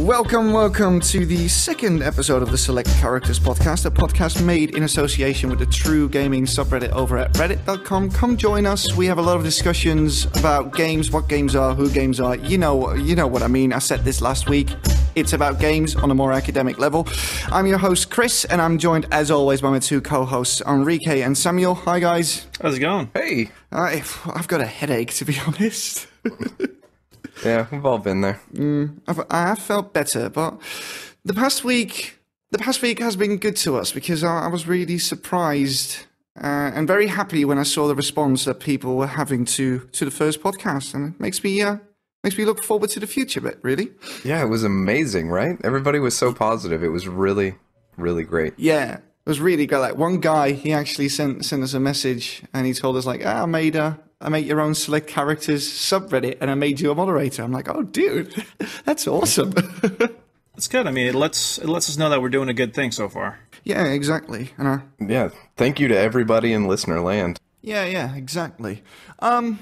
welcome to the second episode of the Select Characters podcast, a podcast made in association with the True Gaming subreddit over at reddit.com. Come join us. We have a lot of discussions about games, what games are, who games are. You know what I mean. I said this last week. It's about games on a more academic level. I'm your host, Chris, and I'm joined, as always, by my two co-hosts, Enrique and Samuel. Hi, guys. How's it going? Hey. I've got a headache, to be honest. Yeah, we've all been there. I have felt better, but the past week has been good to us because I was really surprised and very happy when I saw the response that people were having to the first podcast, and it makes me look forward to the future bit, really. Yeah, it was amazing, right? Everybody was so positive. It was really, really great. Yeah, it was really good. Like one guy, he actually sent us a message and he told us like, I made your own Select Characters subreddit and I made you a moderator. I'm like, oh, dude, that's awesome. It's good. I mean, it lets us know that we're doing a good thing so far. Yeah, exactly. Yeah, thank you to everybody in listener land. Yeah, exactly.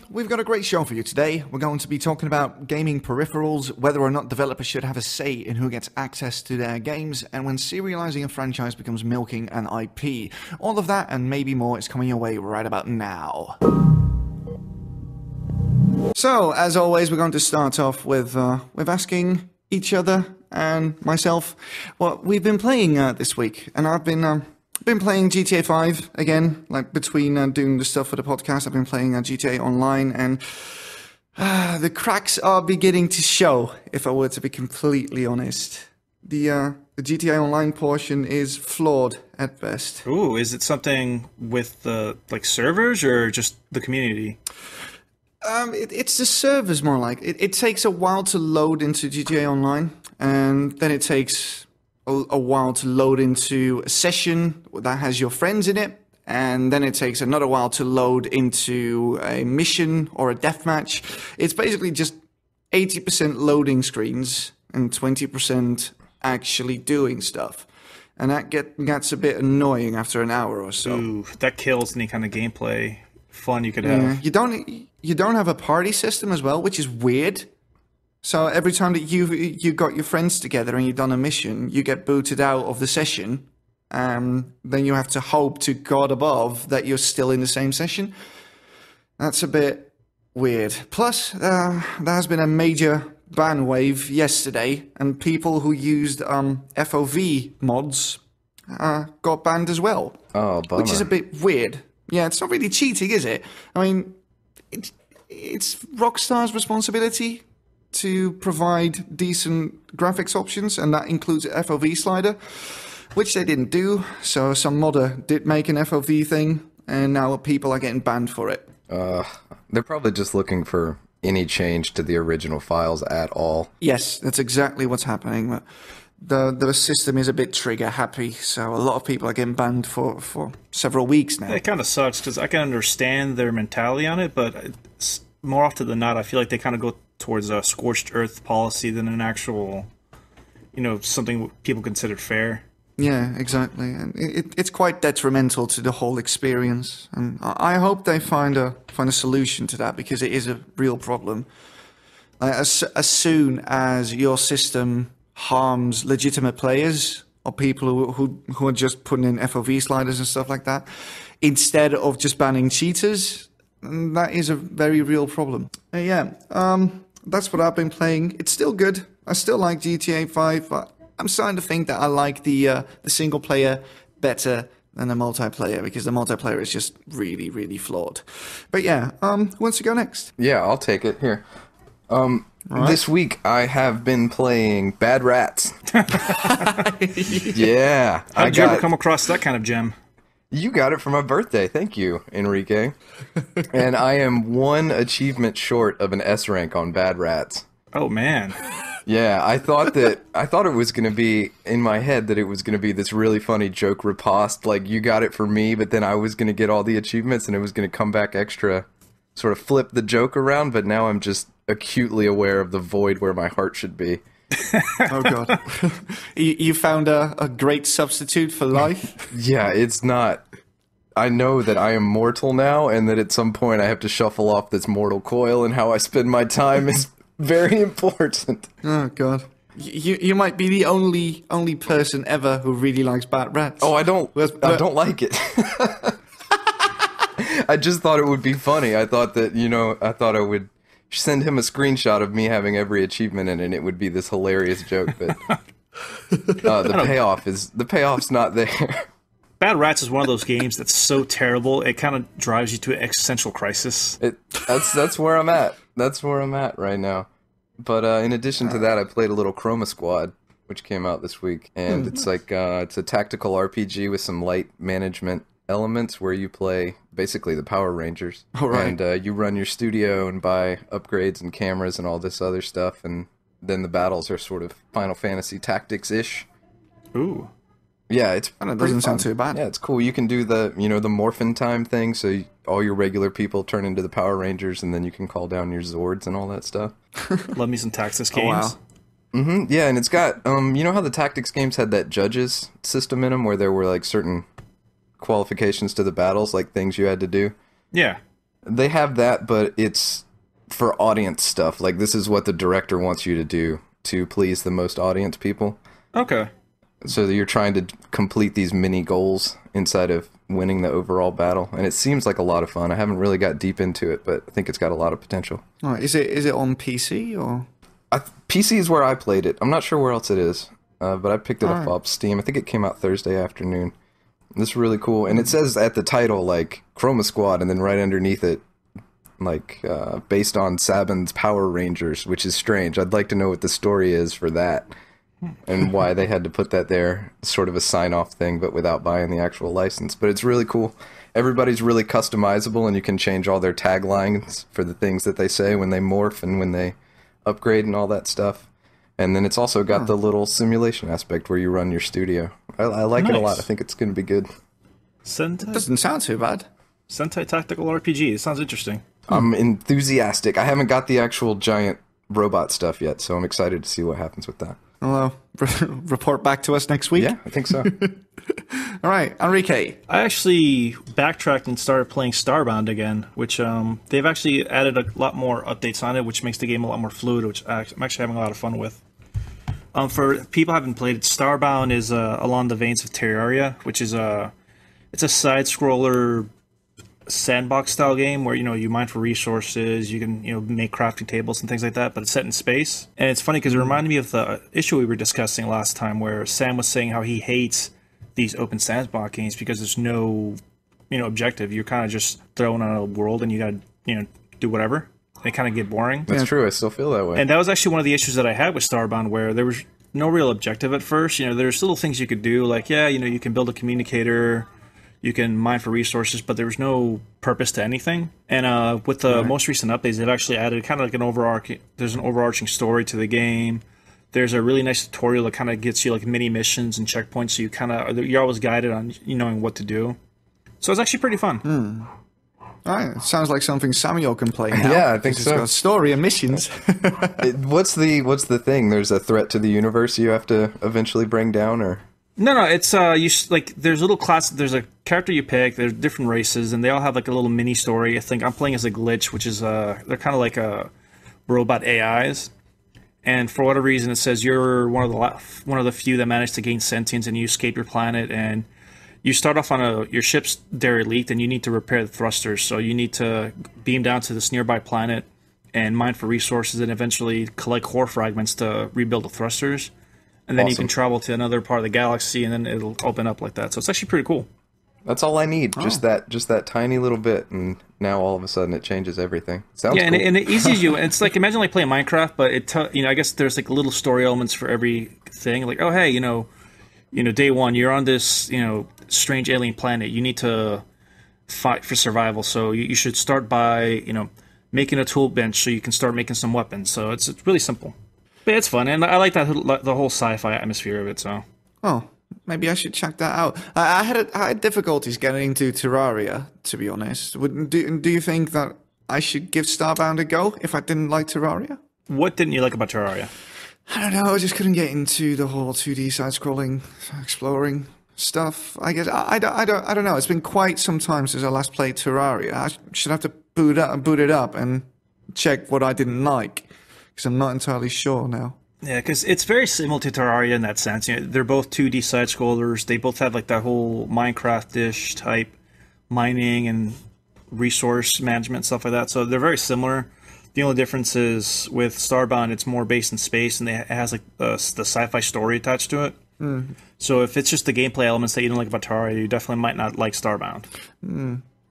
We've got a great show for you today. We're going to be talking about gaming peripherals, whether or not developers should have a say in who gets access to their games, and when serializing a franchise becomes milking an IP. All of that and maybe more is coming your way right about now. So, as always, we're going to start off with asking each other and myself what we've been playing this week. And I've been playing GTA 5 again, like between doing the stuff for the podcast. I've been playing GTA Online, and the cracks are beginning to show, if I were to be completely honest. The GTA Online portion is flawed at best. Ooh, is it something with the servers or just the community? It's the servers more like. It takes a while to load into GTA Online, and then it takes a while to load into a session that has your friends in it, and then it takes another while to load into a mission or a deathmatch. It's basically just 80% loading screens and 20% actually doing stuff. And that gets a bit annoying after an hour or so. Ooh, that kills any kind of gameplay fun you could have. You don't have a party system as well, which is weird. So every time that you got your friends together and you've done a mission, you get booted out of the session. Then you have to hope to God above that you're still in the same session. That's a bit weird. Plus, there has been a major ban wave yesterday, and people who used FOV mods got banned as well. Oh, bummer. Which is a bit weird. Yeah, it's not really cheating, is it? I mean, it's Rockstar's responsibility to provide decent graphics options, and that includes a FOV slider, which they didn't do. So some modder did make an FOV thing, and now people are getting banned for it. They're probably just looking for any change to the original files at all. Yes, that's exactly what's happening. The system is a bit trigger happy, so a lot of people are getting banned for several weeks now. It kind of sucks because I can understand their mentality on it, but it's more often than not, I feel like they kind of go towards a scorched earth policy than an actual, something people consider fair. Yeah, exactly. And it's quite detrimental to the whole experience. And I hope they find a solution to that, because it is a real problem. As soon as your system harms legitimate players or people who are just putting in FOV sliders and stuff like that, instead of just banning cheaters, that is a very real problem. That's what I've been playing. It's still good. I still like GTA 5, but I'm starting to think that I like the single player better than the multiplayer, because the multiplayer is just really, really flawed. But yeah, who wants to go next? Yeah, I'll take it. Here. Right. This week I have been playing Bad Rats. Yeah. How did you ever come across that kind of gem? You got it for my birthday. Thank you, Enrique. And I am one achievement short of an S rank on Bad Rats. Oh, man. Yeah, I thought it was going to be, in my head, that it was going to be this really funny joke riposte, like you got it for me, but then I was going to get all the achievements and it was going to come back extra, sort of flip the joke around, but now I'm just acutely aware of the void where my heart should be. Oh, God. You found a great substitute for life? Yeah, it's not. I know that I am mortal now, and that at some point I have to shuffle off this mortal coil, and how I spend my time is very important. Oh, God. You might be the only person ever who really likes Bad Rats. Oh, I don't like it. I just thought it would be funny. I thought that, I thought I would send him a screenshot of me having every achievement in it, and it would be this hilarious joke. But the payoff's not there. Bad Rats is one of those games that's so terrible it kind of drives you to an existential crisis. That's where I'm at. That's where I'm at right now. But in addition to that, I played a little Chroma Squad, which came out this week, and it's like it's a tactical RPG with some light management elements where you play basically the Power Rangers. Oh, right. And you run your studio and buy upgrades and cameras and all this other stuff, and then the battles are sort of Final Fantasy Tactics-ish. Ooh. Yeah, it's and it doesn't sound too bad. Yeah, it's cool. You can do the the morphin time thing, so all your regular people turn into the Power Rangers, and then you can call down your Zords and all that stuff. Love me some Tactics games. Oh, wow. Yeah, and it's got you know how the Tactics games had that judges system in them, where there were like certain qualifications to the battles, like things you had to do. Yeah, they have that, but it's for audience stuff. Like, this is what the director wants you to do to please the most audience people. Okay. So you're trying to complete these mini goals inside of winning the overall battle, and it seems like a lot of fun. I haven't really got deep into it, but I think it's got a lot of potential. Oh, is it on PC or? PC is where I played it. I'm not sure where else it is, but I picked it up off Steam. I think it came out Thursday afternoon. This is really cool, and it says at the title like Chroma Squad, and then right underneath it, like based on Saban's Power Rangers, which is strange. I'd like to know what the story is for that. And why they had to put that there, sort of a sign-off thing, but without buying the actual license. But it's really cool. Everybody's really customizable, and you can change all their taglines for the things that they say when they morph and when they upgrade and all that stuff. And then it's also got the little simulation aspect where you run your studio. I like it a lot. I think it's going to be good. Sentai? Doesn't sound too bad. Sentai Tactical RPG. It sounds interesting. I'm enthusiastic. I haven't got the actual giant robot stuff yet, so I'm excited to see what happens with that. Well, report back to us next week. Yeah, I think so. All right, Enrique. I actually backtracked and started playing Starbound again, which they've actually added a lot more updates on it, which makes the game a lot more fluid, which I'm actually having a lot of fun with. For people who haven't played it, Starbound is along the veins of Terraria, which is it's a side-scroller sandbox style game where you mine for resources, you can make crafting tables and things like that, but it's set in space. And it's funny because it reminded me of the issue we were discussing last time where Sam was saying how he hates these open sandbox games because there's no objective. You're kind of just thrown on a world and you gotta do whatever. They kind of get boring. That's true. I still feel that way. And that was actually one of the issues that I had with Starbound, where there was no real objective at first. There's little things you could do, like you can build a communicator, you can mine for resources, but there was no purpose to anything. And with the most recent updates, they've actually added kind of like there's an overarching story to the game. There's a really nice tutorial that kind of gets you like mini missions and checkpoints, so you're always guided on knowing what to do. So it's actually pretty fun. All right, sounds like something Samuel can play now. Yeah, I think It's so. got a story and missions. What's the thing? There's a threat to the universe you have to eventually bring down, or? No, it's there's little class. There's a character you pick. There's different races, and they all have like a little mini story. I think I'm playing as a glitch, which is they're kind of like robot AIs. And for whatever reason, it says you're one of the few that managed to gain sentience, and you escape your planet. And you start off on your ship's derelict, and you need to repair the thrusters. So you need to beam down to this nearby planet and mine for resources, and eventually collect core fragments to rebuild the thrusters. And then you can travel to another part of the galaxy, and then it'll open up like that. So it's actually pretty cool. That's all I need. Just that tiny little bit, and now all of a sudden it changes everything. Sounds cool. and it eases you. It's like, imagine like playing Minecraft, but I guess there's like little story elements for every thing. Like, oh hey, day one, you're on this strange alien planet. You need to fight for survival. So you should start by making a tool bench so you can start making some weapons. So it's really simple. But it's fun, and I like the whole sci-fi atmosphere of it. So, Maybe I should check that out. I had difficulties getting into Terraria, to be honest. Do you think that I should give Starbound a go if I didn't like Terraria? What didn't you like about Terraria? I don't know. I just couldn't get into the whole 2D side-scrolling, exploring stuff. I guess I don't know. It's been quite some time since I last played Terraria. I should have to boot it up and check what I didn't like, because I'm not entirely sure now. Yeah, because it's very similar to Terraria in that sense. They're both 2D side scrollers. They both have like that whole Minecraft-ish type mining and resource management stuff like that. So they're very similar. The only difference is with Starbound, it's more based in space, and it has like the sci-fi story attached to it. So if it's just the gameplay elements that you don't like about Terraria, you definitely might not like Starbound.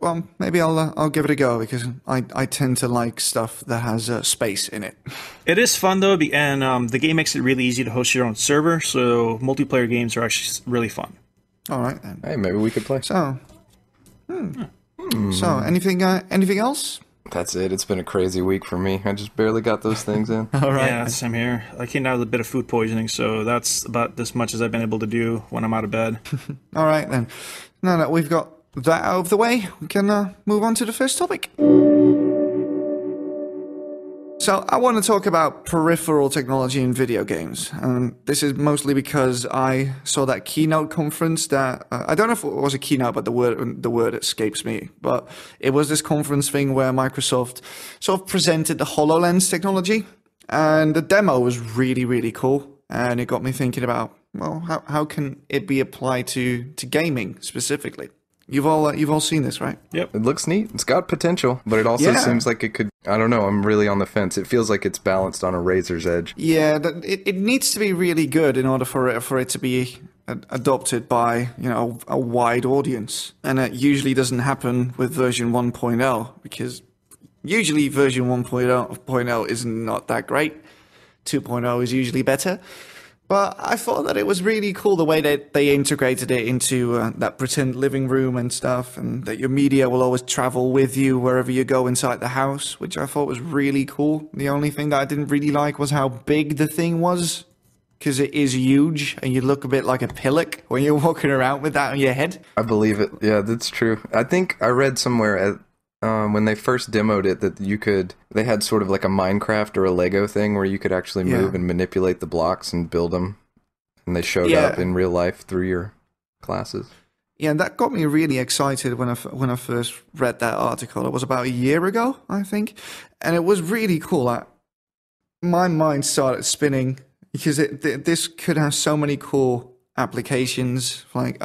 Well, maybe I'll give it a go because I tend to like stuff that has space in it. It is fun though, and the game makes it really easy to host your own server. So multiplayer games are actually really fun. All right then. Hey, maybe we could play. So, so anything else? That's it. It's been a crazy week for me. I just barely got those things in. All right. Yeah, same here. I came down with a bit of food poisoning, so that's about as much as I've been able to do when I'm out of bed. All right then. Now that we've got that out of the way, we can move on to the first topic. So I want to talk about peripheral technology in video games. And this is mostly because I saw that keynote conference that, I don't know if it was a keynote, but the word escapes me. But it was this conference thing where Microsoft sort of presented the HoloLens technology. And the demo was really, really cool. And it got me thinking about, well, how can it be applied to gaming specifically? You've all seen this, right? Yep. It looks neat. It's got potential, but it also seems like it could. I don't know. I'm really on the fence. It feels like it's balanced on a razor's edge. Yeah, it needs to be really good in order for it to be adopted by a wide audience, and it usually doesn't happen with version 1.0 because usually version 1.0 is not that great. 2.0 is usually better. But I thought that it was really cool the way that they integrated it into that pretend living room and stuff, and that your media will always travel with you wherever you go inside the house, which I thought was really cool. The only thing that I didn't really like was how big the thing was, because it is huge, and you look a bit like a pillock when you're walking around with that on your head. I believe it. Yeah, that's true. I think I read somewhere when they first demoed it that they had sort of like a Minecraft or a Lego thing where you could actually move and manipulate the blocks and build them, and they showed up in real life through your classes. Yeah, and that got me really excited when I first read that article. It was about a year ago, I think, and it was really cool. My mind started spinning because this could have so many cool applications, like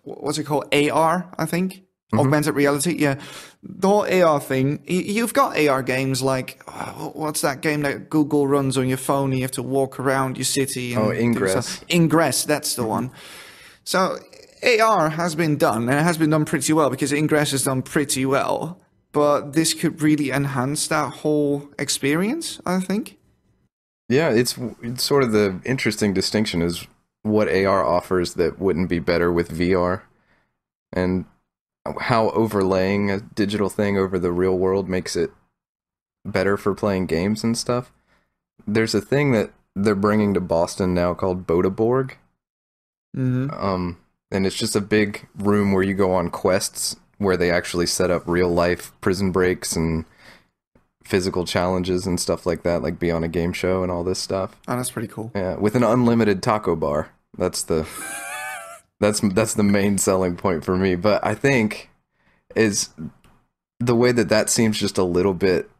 what's it called, AR, I think. Augmented reality, yeah. The whole AR thing, you've got AR games like, what's that game that Google runs on your phone? You have to walk around your city. And Ingress. Ingress, that's the one. So AR has been done, and it has been done pretty well because Ingress has done pretty well. But this could really enhance that whole experience, I think. Yeah, it's sort of the interesting distinction is what AR offers that wouldn't be better with VR. And how overlaying a digital thing over the real world makes it better for playing games and stuff. There's a thing that they're bringing to Boston now called Bodeborg. And it's just a big room where you go on quests where they actually set up real life prison breaks and physical challenges and stuff like that, like be on a game show and all this stuff. Oh, that's pretty cool. Yeah, with an unlimited taco bar. That's the main selling point for me. But I think is the way that seems just a little bit,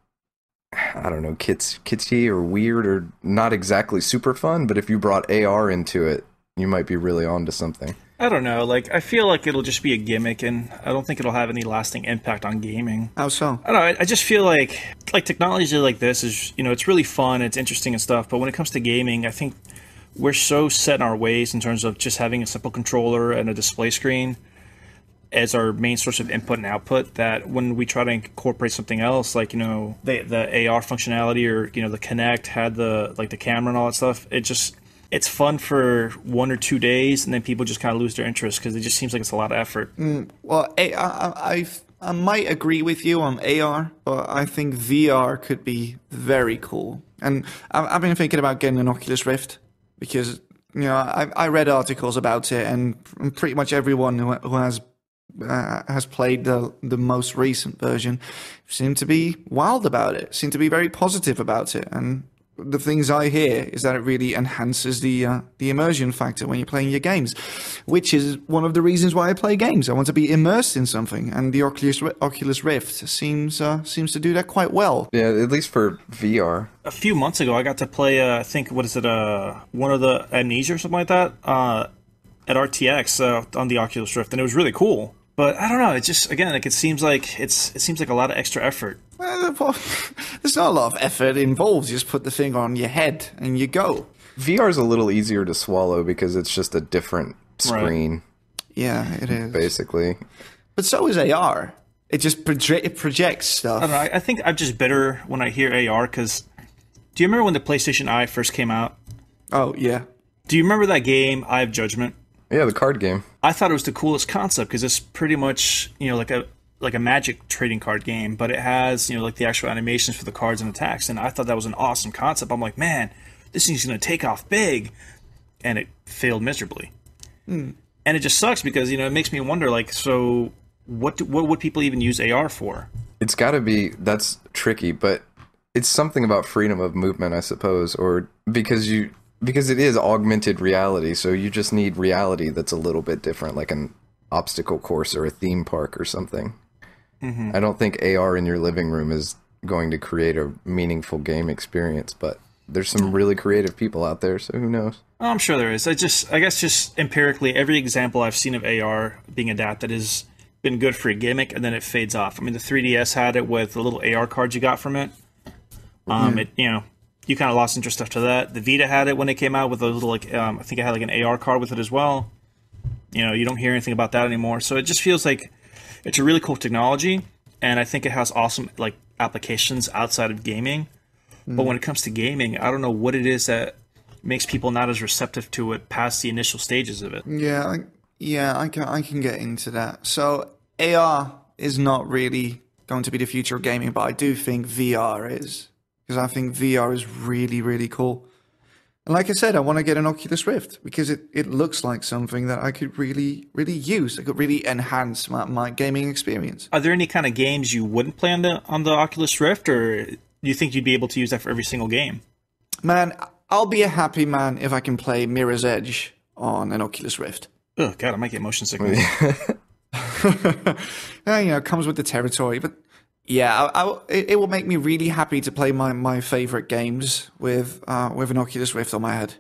I don't know, kitsy or weird or not exactly super fun. But if you brought AR into it, you might be really onto something. I don't know. Like, I feel like it'll just be a gimmick, and I don't think it'll have any lasting impact on gaming. How so? I don't know. I just feel like technology like this is, it's really fun, it's interesting and stuff. But when it comes to gaming, I think we're so set in our ways in terms of just having a simple controller and a display screen as our main source of input and output that when we try to incorporate something else, like, the AR functionality or, the Kinect had the camera and all that stuff, it's fun for 1 or 2 days, and then people just kind of lose their interest because it just seems like it's a lot of effort. Well, I might agree with you on AR, but I think VR could be very cool. And I've been thinking about getting an Oculus Rift because, I read articles about it, and pretty much everyone who has played the most recent version seemed to be wild about it, seemed to be very positive about it. And the things I hear is that it really enhances the immersion factor when you're playing your games, which is one of the reasons why I play games. I want to be immersed in something, and the Oculus Rift seems to do that quite well. Yeah, at least for VR. A few months ago, I got to play, I think, what is it, one of the Amnesia or something like that, at RTX on the Oculus Rift, and it was really cool. But I don't know. It just, again, like it seems like a lot of extra effort. Well, there's not a lot of effort involved. You just put the thing on your head and you go. VR is a little easier to swallow because it's just a different screen. Right. Yeah, it is. Basically. But so is AR. It just projects stuff. I don't know. I think I'm just bitter when I hear AR because do you remember when the PlayStation Eye first came out? Oh, yeah. Do you remember that game, Eye of Judgment? Yeah, the card game. I thought it was the coolest concept because it's pretty much, like a Magic trading card game, but it has, like the actual animations for the cards and attacks, and I thought that was an awesome concept. I'm like, man, this thing's going to take off big, and it failed miserably. And it just sucks because, it makes me wonder, like, so what would people even use AR for? It's got to be, that's tricky, but it's something about freedom of movement, I suppose, or because it is augmented reality, so you just need reality that's a little bit different, like an obstacle course or a theme park or something. I don't think AR in your living room is going to create a meaningful game experience, but there's some really creative people out there, so who knows? Oh, I'm sure there is. I guess just empirically, every example I've seen of AR being adapted has been good for a gimmick, and then it fades off. I mean, the 3DS had it with the little AR cards you got from it. You kind of lost interest after that. The Vita had it when it came out with a little, I think it had like an AR card with it as well. You don't hear anything about that anymore. So it just feels like it's a really cool technology, and I think it has awesome like applications outside of gaming. But when it comes to gaming, I don't know what it is that makes people not as receptive to it past the initial stages of it. Yeah, I can get into that. So AR is not really going to be the future of gaming, but I do think VR is. Because I think VR is really, really cool. And like I said, I want to get an Oculus Rift because it looks like something that I could really, really use. It could really enhance my gaming experience. Are there any kind of games you wouldn't play on the Oculus Rift, or do you think you'd be able to use that for every single game? Man, I'll be a happy man if I can play Mirror's Edge on an Oculus Rift. Oh, God, I might get motion sickness. It comes with the territory, but yeah, it will make me really happy to play my favorite games with an Oculus Rift on my head.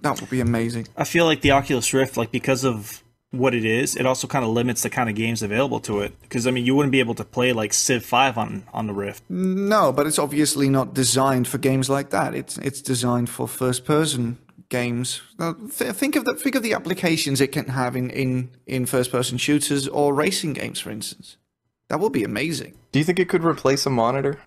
That would be amazing. I feel like the Oculus Rift, like because of what it is, it also kind of limits the kind of games available to it. Because I mean, you wouldn't be able to play like Civ 5 on the Rift. No, but it's obviously not designed for games like that. It's designed for first person games. Think of the applications it can have in first person shooters or racing games, for instance. That would be amazing. Do you think it could replace a monitor?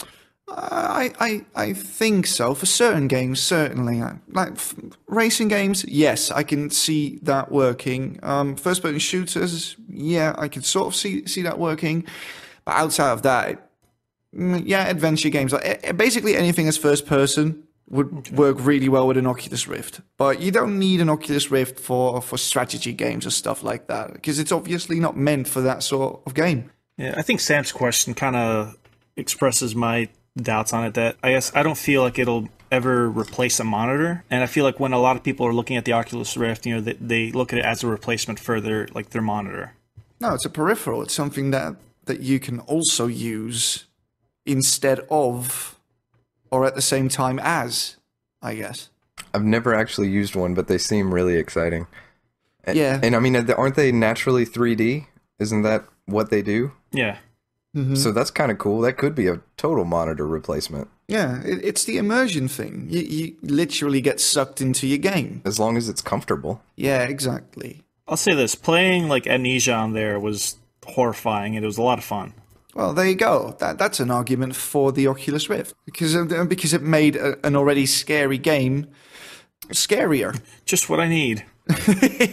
I think so. For certain games, certainly. Like racing games, yes, I can see that working. First-person shooters, yeah, I can sort of see that working. But outside of that, yeah, adventure games, like basically anything as first-person would work really well with an Oculus Rift. But you don't need an Oculus Rift for strategy games or stuff like that, because it's obviously not meant for that sort of game. Yeah, I think Sam's question kind of expresses my doubts on it, that I guess I don't feel like it'll ever replace a monitor. And I feel like when a lot of people are looking at the Oculus Rift, they look at it as a replacement for their monitor. No, it's a peripheral. It's something that you can also use instead of or at the same time as, I guess. I've never actually used one, but they seem really exciting. Yeah. And I mean, aren't they naturally 3D? Isn't that what they do? Yeah. Mm-hmm. So that's kind of cool. That could be a total monitor replacement. Yeah, it's the immersion thing. You literally get sucked into your game. As long as it's comfortable. Yeah, exactly. I'll say this, playing like Amnesia on there was horrifying, and it was a lot of fun. Well, there you go. That's an argument for the Oculus Rift. Because it made an already scary game scarier. Just what I need.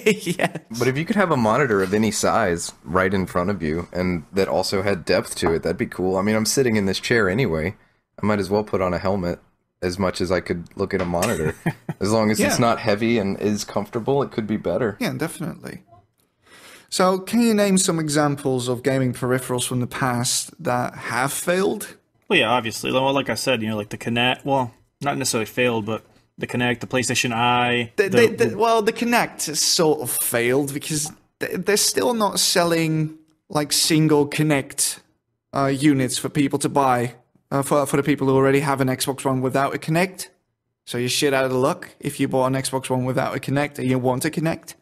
Yeah. But if you could have a monitor of any size right in front of you and that also had depth to it, that'd be cool. I mean, I'm sitting in this chair anyway. I might as well put on a helmet as much as I could look at a monitor. As long as it's not heavy and is comfortable, it could be better. Yeah, definitely. So, can you name some examples of gaming peripherals from the past that have failed? Well, yeah, obviously. Well, like I said, like the Kinect. Well, not necessarily failed, but the Kinect, the PlayStation Eye. Well, the Kinect has sort of failed because they're still not selling like single Kinect units for people to buy for the people who already have an Xbox One without a Kinect. So you're shit out of luck if you bought an Xbox One without a Kinect and you want a Kinect.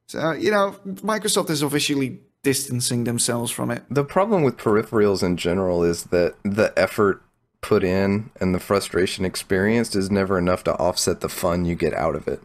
So, Microsoft is officially distancing themselves from it. The problem with peripherals in general is that the effort put in and the frustration experienced is never enough to offset the fun you get out of it.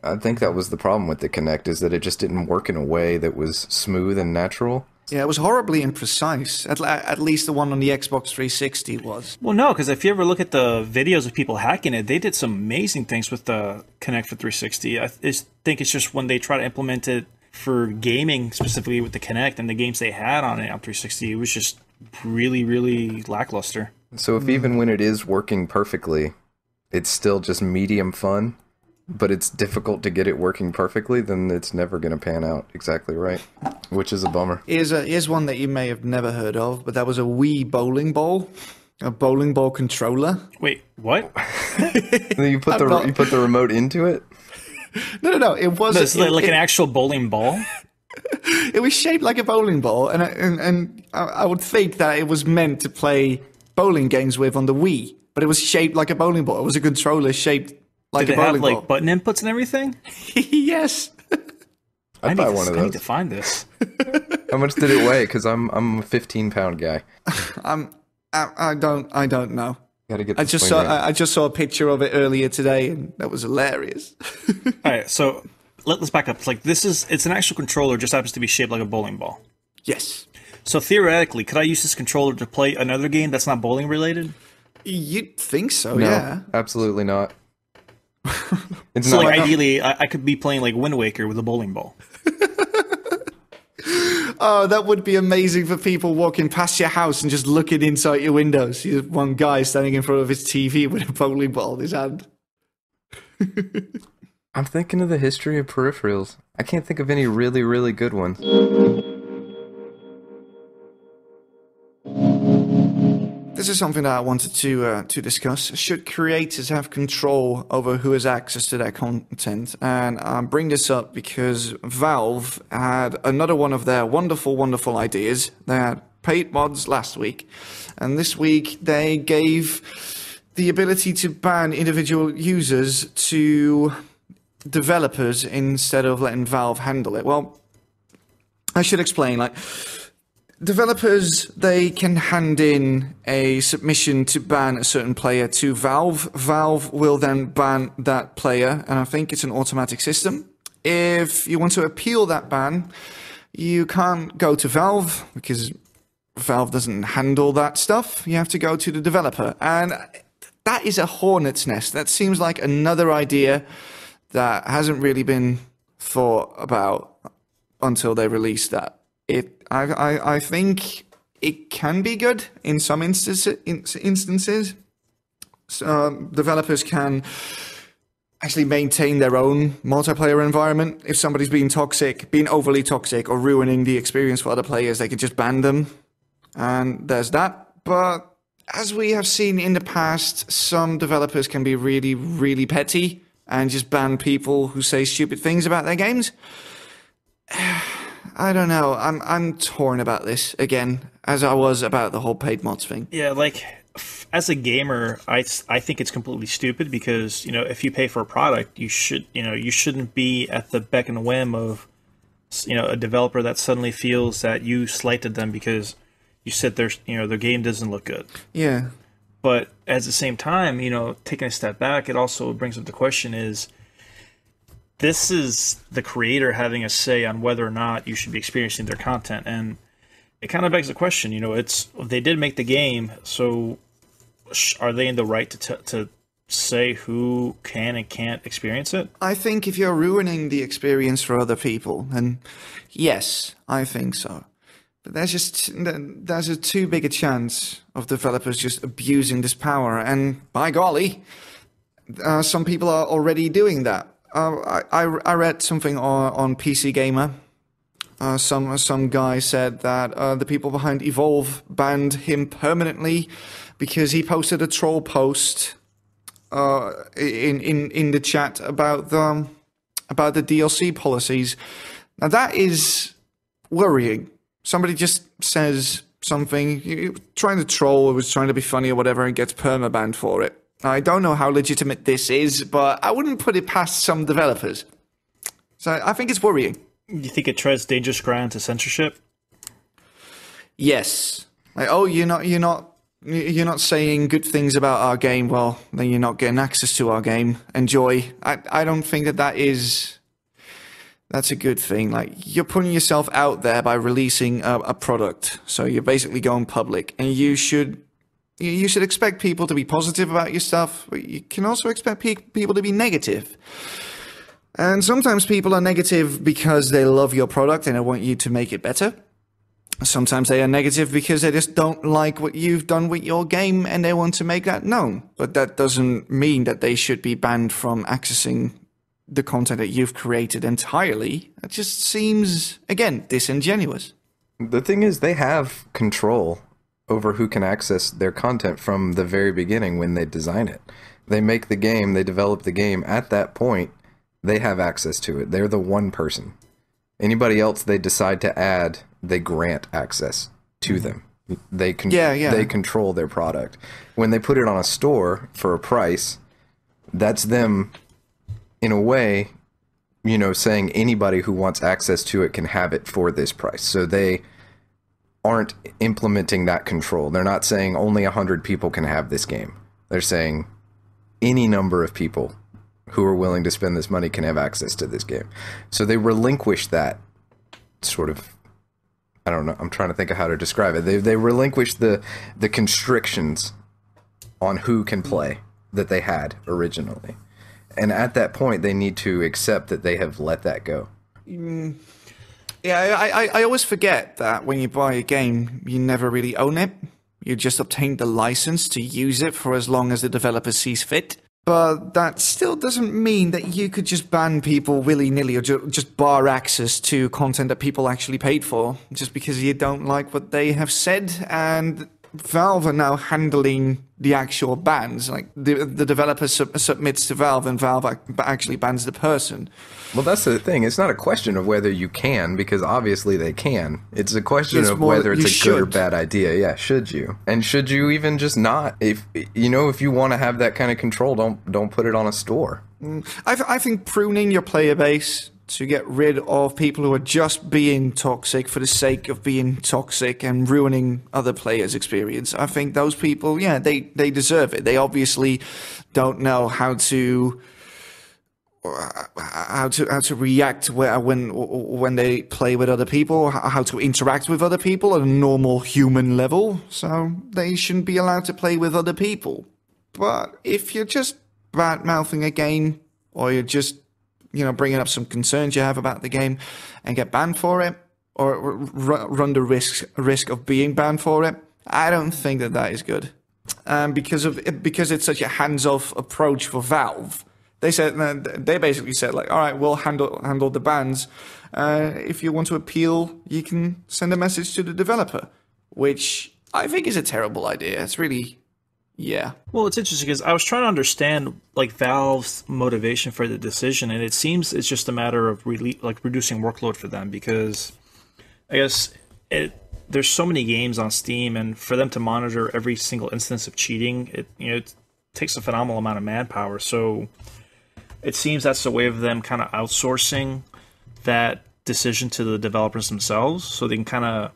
I think that was the problem with the Kinect, is that it just didn't work in a way that was smooth and natural. Yeah, it was horribly imprecise. At least the one on the Xbox 360 was. Well, no, because if you ever look at the videos of people hacking it, they did some amazing things with the Kinect for 360. I think it's just when they try to implement it for gaming, specifically with the Kinect and the games they had on it on 360, it was just really, really lackluster. So if even when it is working perfectly, it's still just medium fun, but it's difficult to get it working perfectly, then it's never going to pan out exactly right, which is a bummer. Here's one that you may have never heard of, but that was a Wii bowling ball, a bowling ball controller. Wait, what? You put the remote into it? No, it wasn't. It's like an actual bowling ball? It was shaped like a bowling ball, and I would think that it was meant to play bowling games with on the Wii, but it was shaped like a bowling ball. It was a controller shaped like a bowling ball. Did it have, like, button inputs and everything? Yes. I'd buy one of those. I need to find this. How much did it weigh? Because I'm a 15-pound guy. I don't know. Gotta get I just saw a picture of it earlier today, and that was hilarious. All right, so let's back up. It's an actual controller, just happens to be shaped like a bowling ball. Yes. So theoretically, could I use this controller to play another game that's not bowling related? You'd think so, No, yeah. absolutely not. It's So not like ideally, I could be playing like Wind Waker with a bowling ball. Oh, that would be amazing for people walking past your house and just looking inside your windows. You have one guy standing in front of his TV with a bowling ball in his hand. I'm thinking of the history of peripherals. I can't think of any really, really good ones. This is something that I wanted to discuss. Should creators have control over who has access to their content? And I bring this up because Valve had another one of their wonderful, wonderful ideas. They had paid mods last week, and this week they gave the ability to ban individual users to developers instead of letting Valve handle it. Well, I should explain, developers, they can hand in a submission to ban a certain player to Valve. Valve will then ban that player, and I think it's an automatic system. If you want to appeal that ban, you can't go to Valve because Valve doesn't handle that stuff. You have to go to the developer, and that is a hornet's nest. That seems like another idea that hasn't really been thought about until they released that. I think it can be good in some instances. Developers can actually maintain their own multiplayer environment. If somebody's being overly toxic, or ruining the experience for other players, they can just ban them. And there's that. But as we have seen in the past, some developers can be really, really petty and just ban people who say stupid things about their games. I don't know. I'm torn about this again, as I was about the whole paid mods thing. Yeah, as a gamer, I think it's completely stupid because, if you pay for a product, you shouldn't be at the beck and whim of, a developer that suddenly feels that you slighted them because you said their game doesn't look good. Yeah. But at the same time, taking a step back, it also brings up the question is, this is the creator having a say on whether or not you should be experiencing their content. And it kind of begs the question, they did make the game, so are they in the right to say who can and can't experience it? I think if you're ruining the experience for other people, then yes, I think so. But there's a too big a chance of developers just abusing this power. And by golly, some people are already doing that. I read something on PC Gamer. Some guy said that the people behind Evolve banned him permanently because he posted a troll post in the chat about the DLC policies. Now that is worrying. Somebody just says something, trying to troll or was trying to be funny or whatever, and gets permabanned for it. I don't know how legitimate this is, but I wouldn't put it past some developers. So I think it's worrying. You think it treads dangerous ground to censorship? Yes. Like, oh, you're not saying good things about our game. Well, then you're not getting access to our game. Enjoy. I don't think that's a good thing. Like, you're putting yourself out there by releasing a product. So you're basically going public, and you should expect people to be positive about your stuff, but you can also expect people to be negative. And sometimes people are negative because they love your product and they want you to make it better. Sometimes they are negative because they just don't like what you've done with your game and they want to make that known. But that doesn't mean that they should be banned from accessing the content that you've created entirely. It just seems, again, disingenuous. The thing is, they have control over who can access their content from the very beginning when they design it. They make the game, they develop the game. At that point, they have access to it. They're the one person. Anybody else they decide to add, they grant access to them. They they control their product. When they put it on a store for a price, that's them, in a way, saying anybody who wants access to it can have it for this price. So they aren't implementing that control. They're not saying only 100 people can have this game. They're saying any number of people who are willing to spend this money can have access to this game. So they relinquish that sort of, I don't know, I'm trying to think of how to describe it. They relinquish the constrictions on who can play that they had originally. And at that point, they need to accept that they have let that go. Yeah, I always forget that when you buy a game, you never really own it. You just obtain the license to use it for as long as the developer sees fit. But that still doesn't mean that you could just ban people willy-nilly or just bar access to content that people actually paid for just because you don't like what they have said. And Valve are now handling the actual bans. Like, the developer submits to Valve and Valve actually bans the person. Well, that's the thing. It's not a question of whether you can, because obviously they can. It's a question of whether it's a good or bad idea. Yeah, should you? And should you even just not? If you want to have that kind of control, don't put it on a store. I think pruning your player base to get rid of people who are just being toxic for the sake of being toxic and ruining other players' experience. I think those people, yeah, they deserve it. They obviously don't know how to react when they play with other people, how to interact with other people at a normal human level. So they shouldn't be allowed to play with other people. But if you're just bad-mouthing a game, or you're just bringing up some concerns you have about the game and get banned for it, or run the risk of being banned for it, I don't think that is good. Because it's such a hands-off approach for Valve. They basically said, like, all right, we'll handle the bans. If you want to appeal, you can send a message to the developer, which I think is a terrible idea. It's really, yeah. Well, it's interesting because I was trying to understand like Valve's motivation for the decision, and it seems it's just a matter of reducing workload for them, because I guess there's so many games on Steam, and for them to monitor every single instance of cheating, it takes a phenomenal amount of manpower. So it seems that's a way of them kind of outsourcing that decision to the developers themselves, so they can kind of,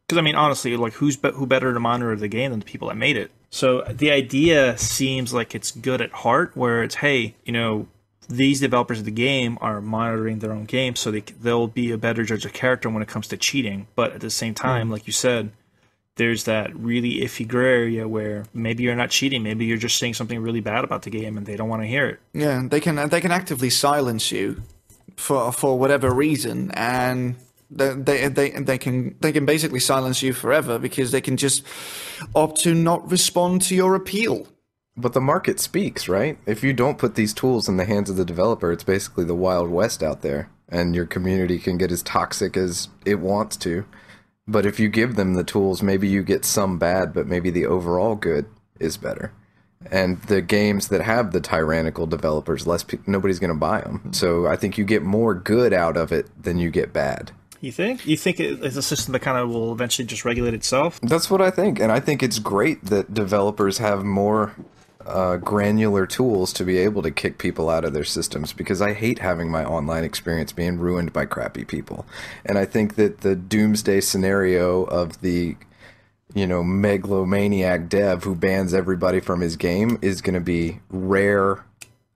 because I mean, honestly, like who better to monitor the game than the people that made it? So the idea seems like it's good at heart, where it's, hey, these developers of the game are monitoring their own game, so they'll be a better judge of character when it comes to cheating. But at the same time, like you said, there's that really iffy gray area where maybe you're not cheating, maybe you're just saying something really bad about the game and they don't want to hear it. Yeah, they can actively silence you for whatever reason, and they can basically silence you forever because they can just opt to not respond to your appeal. But the market speaks, right? If you don't put these tools in the hands of the developer, it's basically the Wild West out there, and your community can get as toxic as it wants to. But if you give them the tools, maybe you get some bad, but maybe the overall good is better. And the games that have the tyrannical developers, nobody's going to buy them. So I think you get more good out of it than you get bad. You think? You think it's a system that kind of will eventually just regulate itself? That's what I think. And I think it's great that developers have more granular tools to be able to kick people out of their systems, because I hate having my online experience being ruined by crappy people. And I think that the doomsday scenario of the, you know, megalomaniac dev who bans everybody from his game is going to be rare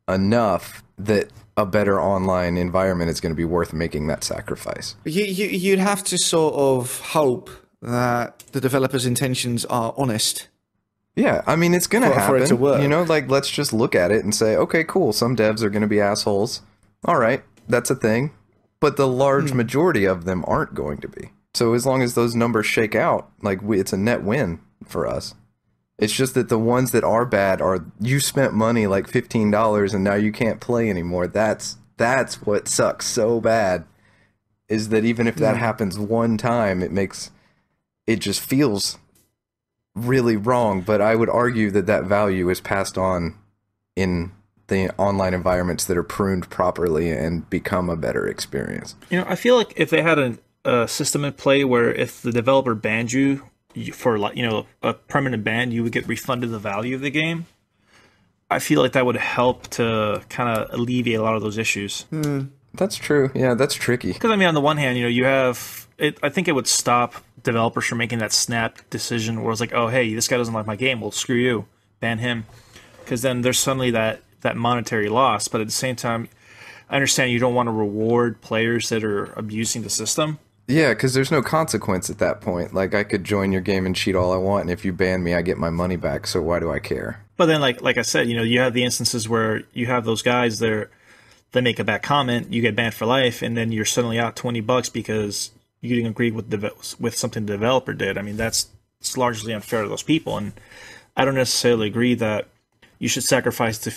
enough that a better online environment is going to be worth making that sacrifice. You'd have to sort of hope that the developers' intentions are honest. Yeah, I mean, it's going to happen. For it to work. You know, like, let's just look at it and say, okay, cool, some devs are going to be assholes. All right, that's a thing. But the large majority of them aren't going to be. So as long as those numbers shake out, like, it's a net win for us. It's just that the ones that are bad are, you spent money like $15 and now you can't play anymore. That's what sucks so bad, is that even if that happens one time, it just feels really wrong. But I would argue that that value is passed on in the online environments that are pruned properly and become a better experience. You know, I feel like if they had a system in play where if the developer banned you for, you know, a permanent ban, you would get refunded the value of the game. I feel like that would help to kind of alleviate a lot of those issues. That's true. Yeah, that's tricky. Because I mean, on the one hand, you know, you have it. I think it would stop developers from making that snap decision where it's like, oh, hey, this guy doesn't like my game. Well, screw you, ban him. Because then there's suddenly that monetary loss. But at the same time, I understand you don't want to reward players that are abusing the system. Yeah, because there's no consequence at that point. Like, I could join your game and cheat all I want, and if you ban me, I get my money back, so why do I care? But then, like I said, you know, you have the instances where you have those guys there, they make a bad comment, you get banned for life, and then you're suddenly out $20 because you didn't agree with something the developer did. I mean, it's largely unfair to those people, and I don't necessarily agree that you should sacrifice the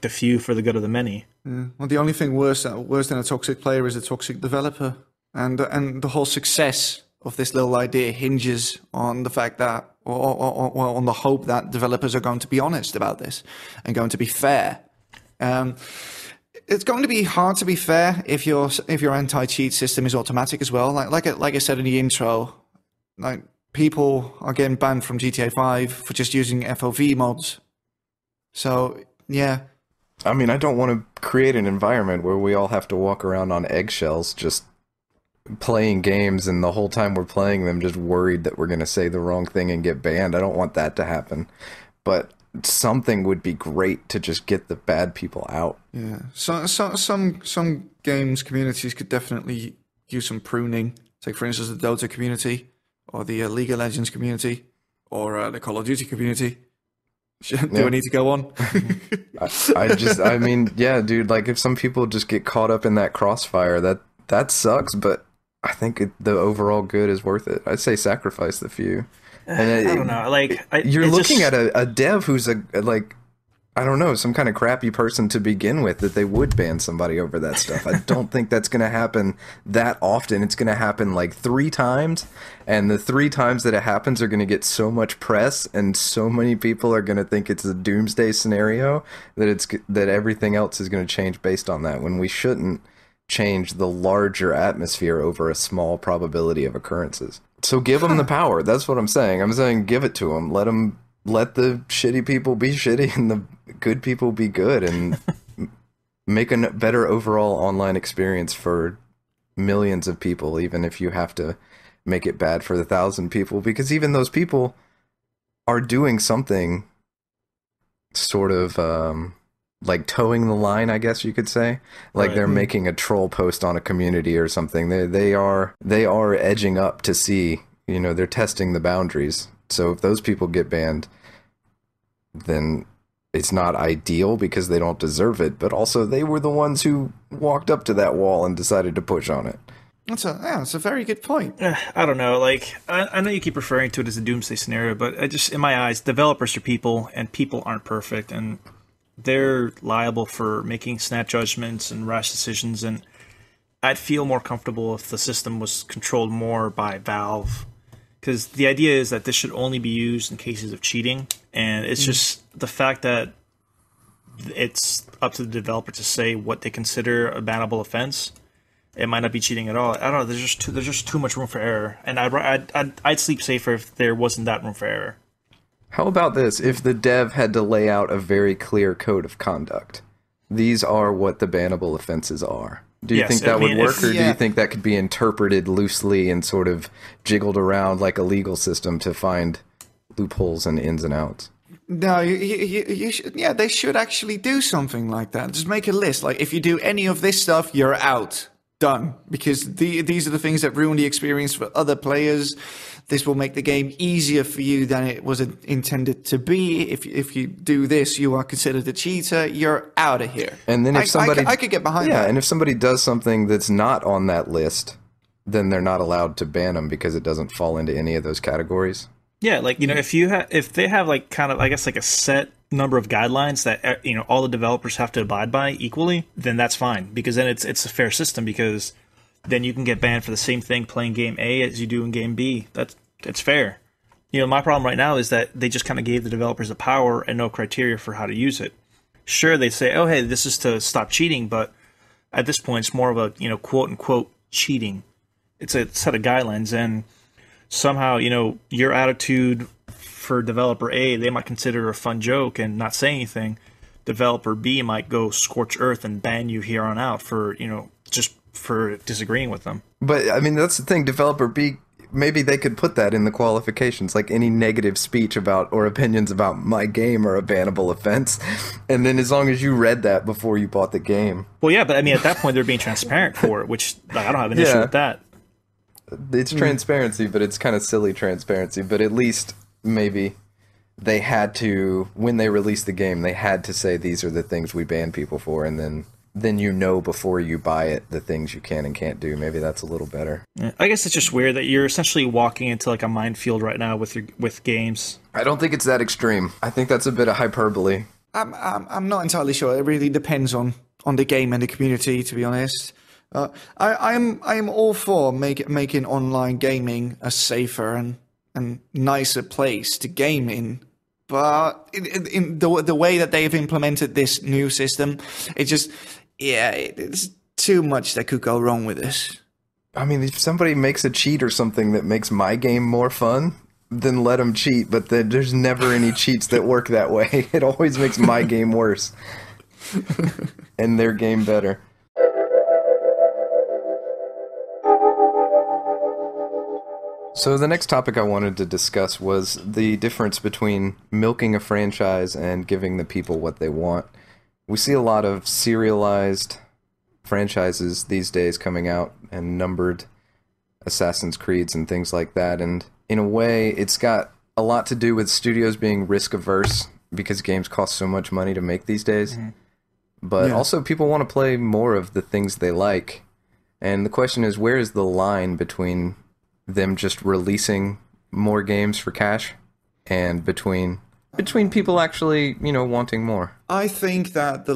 few for the good of the many. Well, the only thing worse than a toxic player is a toxic developer. And the whole success of this little idea hinges on the fact that, or on the hope that developers are going to be honest about this and going to be fair. It's going to be hard to be fair if your anti-cheat system is automatic as well. Like I said in the intro, like, people are getting banned from GTA 5 for just using FOV mods. So yeah. I mean, I don't want to create an environment where we all have to walk around on eggshells just playing games, and the whole time we're playing them just worried that we're going to say the wrong thing and get banned. I don't want that to happen. But something would be great to just get the bad people out. Yeah. So some games communities could definitely use some pruning. Take, for instance, the Dota community, or the League of Legends community, or the Call of Duty community. Do I need to go on? I mean, yeah, dude, like, if some people just get caught up in that crossfire, that sucks, but I think the overall good is worth it. I'd say sacrifice the few. And I don't know. Like, you're looking at a dev who's I don't know, some kind of crappy person to begin with, that they would ban somebody over that stuff. I don't think that's going to happen that often. It's going to happen like 3 times, and the 3 times that it happens are going to get so much press, and so many people are going to think it's a doomsday scenario that everything else is going to change based on that, when we shouldn't change the larger atmosphere over a small probability of occurrences. So give them the power. That's what I'm saying. I'm saying give it to them. Let the shitty people be shitty and the good people be good, and make a better overall online experience for millions of people, even if you have to make it bad for the 1,000 people, because even those people are doing something sort of like towing the line, I guess you could say. Like, right. They're making a troll post on a community or something. They are edging up to see, you know, they're testing the boundaries. So if those people get banned, then it's not ideal because they don't deserve it, but also they were the ones who walked up to that wall and decided to push on it. That's a very good point. I don't know. Like, I know you keep referring to it as a doomsday scenario, but in my eyes, developers are people, and people aren't perfect, and they're liable for making snap judgments and rash decisions. And I'd feel more comfortable if the system was controlled more by Valve, because the idea is that this should only be used in cases of cheating, and it's just the fact that it's up to the developer to say what they consider a bannable offense. It might not be cheating at all. I don't know. There's just too much room for error, and I'd sleep safer if there wasn't that room for error. How about this? If the dev had to lay out a very clear code of conduct, these are what the bannable offenses are. Do you think that would work, or do you think that could be interpreted loosely and sort of jiggled around like a legal system to find loopholes and ins and outs? No, you should, yeah, they should actually do something like that. Just make a list. Like, if you do any of this stuff, you're out. Done. Because these are the things that ruin the experience for other players. This will make the game easier for you than it was intended to be. If you do this, you are considered a cheater. You're out of here. And then if somebody... I could get behind that. Yeah, and if somebody does something that's not on that list, then they're not allowed to ban them because it doesn't fall into any of those categories. Yeah, like, if they have like kind of, I guess, like a set number of guidelines that all the developers have to abide by equally, then that's fine, because then it's a fair system, because then you can get banned for the same thing playing game A as you do in game B. It's fair. My problem right now is that they just kind of gave the developers the power and no criteria for how to use it. Sure, they say, oh hey, this is to stop cheating, but at this point it's more of a quote unquote cheating. It's a set of guidelines, and somehow, your attitude for developer A, they might consider a fun joke and not say anything. Developer B might go scorch earth and ban you here on out for, just for disagreeing with them. But, I mean, that's the thing. Developer B, maybe they could put that in the qualifications, like any negative speech about or opinions about my game are a bannable offense. And then as long as you read that before you bought the game. Well, yeah, but I mean, at that point, they're being transparent for it, which I don't have an issue with that. It's transparency, but it's kind of silly transparency. But at least maybe they had to, when they released the game, they had to say these are the things we ban people for, and then before you buy it the things you can and can't do. Maybe that's a little better. Yeah, I guess it's just weird that you're essentially walking into like a minefield right now with games. I don't think it's that extreme. I think that's a bit of hyperbole. I'm not entirely sure. It really depends on the game and the community, to be honest. I'm all for making online gaming a safer and nicer place to game in, but in the way that they have implemented this new system, it's too much that could go wrong with this. I mean, if somebody makes a cheat or something that makes my game more fun, then let them cheat. But there's never any cheats that work that way. It always makes my game worse and their game better. So the next topic I wanted to discuss was the difference between milking a franchise and giving the people what they want. We see a lot of serialized franchises these days coming out and numbered Assassin's Creeds and things like that, and in a way it's got a lot to do with studios being risk averse because games cost so much money to make these days. Mm-hmm. But also people want to play more of the things they like. And the question is, where is the line between them just releasing more games for cash and between people actually, wanting more? I think that the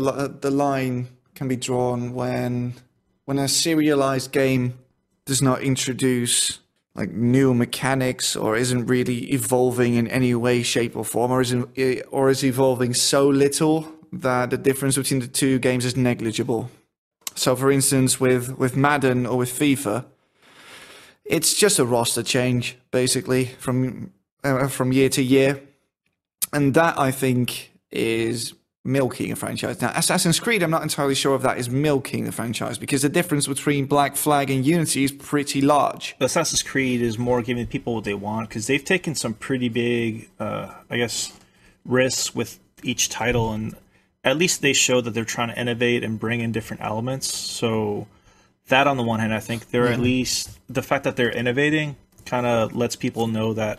line can be drawn when a serialized game does not introduce like new mechanics or isn't really evolving in any way, shape, or form, or is evolving so little that the difference between the two games is negligible. So, for instance, with Madden or with FIFA, it's just a roster change, basically, from year to year. And that, I think, is milking a franchise. Now, Assassin's Creed, I'm not entirely sure if that is milking the franchise, because the difference between Black Flag and Unity is pretty large. Assassin's Creed is more giving people what they want, because they've taken some pretty big, risks with each title, and at least they show that they're trying to innovate and bring in different elements. So that, on the one hand, I think they're at least, the fact that they're innovating kind of lets people know that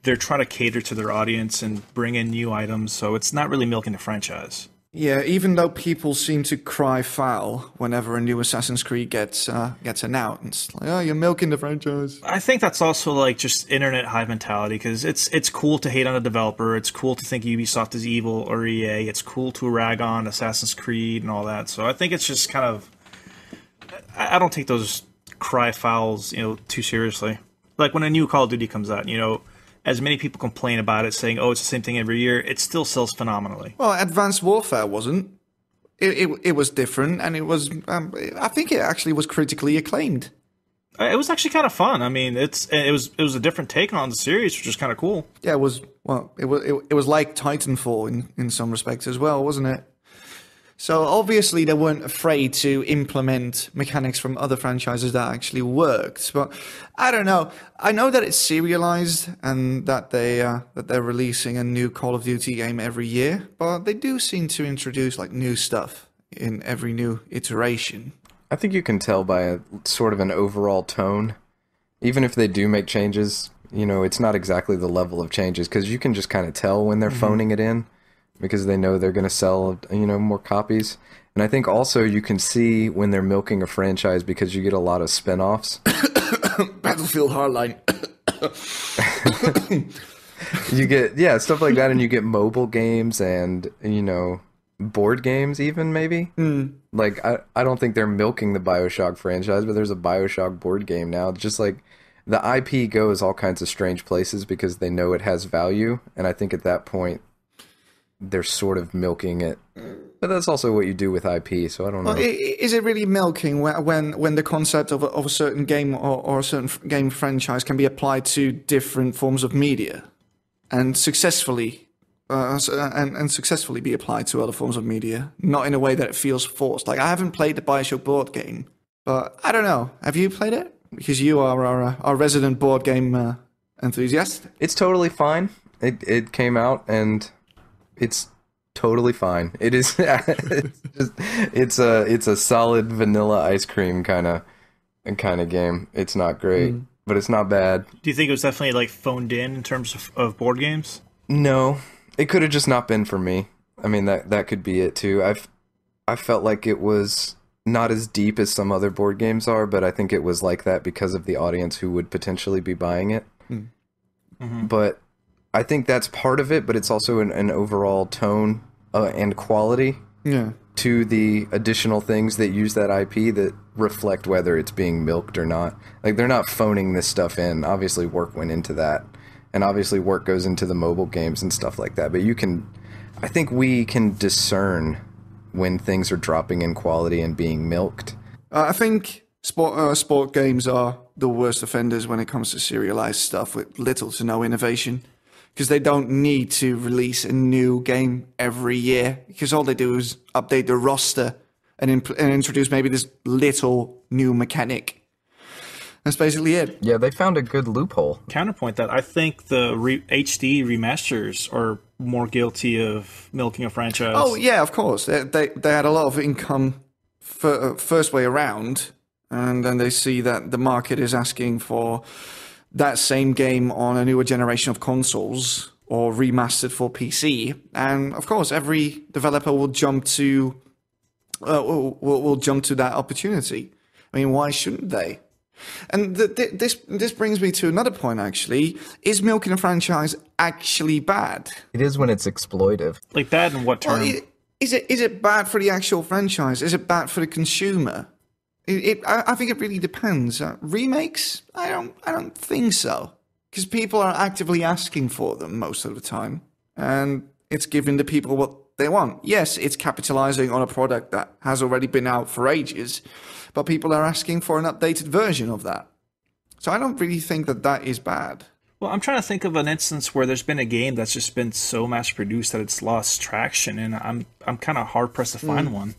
they're trying to cater to their audience and bring in new items. So it's not really milking the franchise. Yeah, even though people seem to cry foul whenever a new Assassin's Creed gets announced, like, oh, you're milking the franchise. I think that's also like just internet hive mentality, because it's cool to hate on a developer. It's cool to think Ubisoft is evil or EA. It's cool to rag on Assassin's Creed and all that. So I think it's just kind of, I don't take those cry fouls, too seriously. Like when a new Call of Duty comes out, as many people complain about it, saying, "Oh, it's the same thing every year," it still sells phenomenally. Well, Advanced Warfare wasn't. It was different, and it was. I think it actually was critically acclaimed. It was actually kind of fun. I mean, it was a different take on the series, which is kind of cool. Yeah, it was. Well, it was like Titanfall in some respects as well, wasn't it? So obviously they weren't afraid to implement mechanics from other franchises that actually worked. But I don't know. I know that it's serialized and that they're releasing a new Call of Duty game every year, but they do seem to introduce like new stuff in every new iteration. I think you can tell by a sort of an overall tone. Even if they do make changes, you know, it's not exactly the level of changes, because you can just kind of tell when they're phoning it in, because they know they're going to sell, you know, more copies. And I think also you can see when they're milking a franchise, because you get a lot of spin-offs. Battlefield Hardline. You get, yeah, stuff like that, and you get mobile games and, you know, board games even, maybe. Like, I don't think they're milking the BioShock franchise, but there's a BioShock board game now. It's just like, the IP goes all kinds of strange places because they know it has value, and I think at that point, they're sort of milking it. But that's also what you do with IP, so I don't know. Well, is it really milking when the concept of a certain game or a certain game franchise can be applied to different forms of media and successfully successfully be applied to other forms of media, not in a way that it feels forced? Like, I haven't played the BioShock board game, but I don't know. Have you played it? Because you are our resident board game enthusiast. It's totally fine. It came out and it's totally fine. It is. it's a solid vanilla ice cream kind of game. It's not great, but it's not bad. Do you think it was definitely like phoned in terms of board games? No, it could have just not been for me. I mean, that could be it too. I felt like it was not as deep as some other board games are, but I think it was like that because of the audience who would potentially be buying it. But I think that's part of it, but it's also an overall tone and quality to the additional things that use that IP that reflect whether it's being milked or not. Like, they're not phoning this stuff in. Obviously, work went into that. And obviously, work goes into the mobile games and stuff like that. But I think we can discern when things are dropping in quality and being milked. I think sport games are the worst offenders when it comes to serialized stuff with little to no innovation, because they don't need to release a new game every year, because all they do is update the roster and introduce maybe this little new mechanic. That's basically it. Yeah, they found a good loophole. Counterpoint that, I think the HD remasters are more guilty of milking a franchise. Oh yeah, of course. They had a lot of income first way around, and then they see that the market is asking for that same game on a newer generation of consoles or remastered for PC, and of course every developer will jump to that opportunity. I mean, why shouldn't they? And this brings me to another point, actually. Is milking a franchise actually bad? It is when it's exploitive. Like, bad in what term? Well, is it bad for the actual franchise? Is it bad for the consumer? I think it really depends. Remakes? I don't think so. Because people are actively asking for them most of the time. And it's giving the people what they want. Yes, it's capitalizing on a product that has already been out for ages, but people are asking for an updated version of that. So I don't really think that is bad. Well, I'm trying to think of an instance where there's been a game that's just been so mass-produced that it's lost traction, and I'm kind of hard-pressed to find one.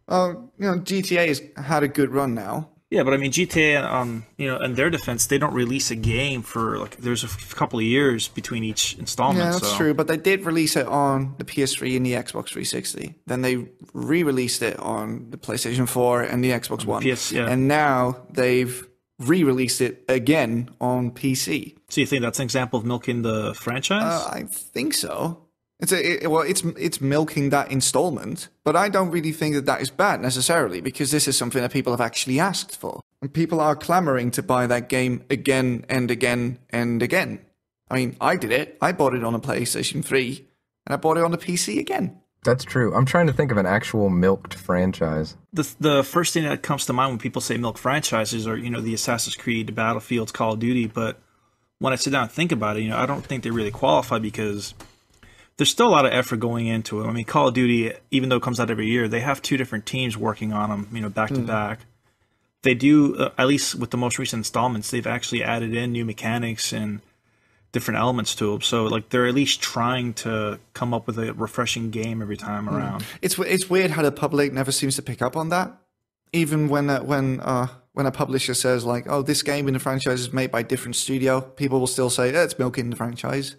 GTA has had a good run now. Yeah, but I mean, GTA, in their defense, they don't release a game for, like, there's a couple of years between each installment. Yeah, that's true, but they did release it on the PS3 and the Xbox 360. Then they re-released it on the PlayStation 4 and the Xbox One. And now they've re-released it again on PC. So you think that's an example of milking the franchise? I think so. It's milking that installment, but I don't really think that is bad necessarily, because this is something that people have actually asked for. And people are clamoring to buy that game again and again and again. I mean, I did it. I bought it on a PlayStation 3, and I bought it on the PC again. That's true. I'm trying to think of an actual milked franchise. The first thing that comes to mind when people say milk franchises are, the Assassin's Creed, the Battlefields, Call of Duty, but when I sit down and think about it, I don't think they really qualify because there's still a lot of effort going into it. I mean, Call of Duty, even though it comes out every year, they have two different teams working on them, back to back. They do, at least with the most recent installments, they've actually added in new mechanics and different elements to them. So, like, they're at least trying to come up with a refreshing game every time around. It's weird how the public never seems to pick up on that. Even when a publisher says, like, oh, this game in the franchise is made by a different studio, people will still say, it's milking the franchise.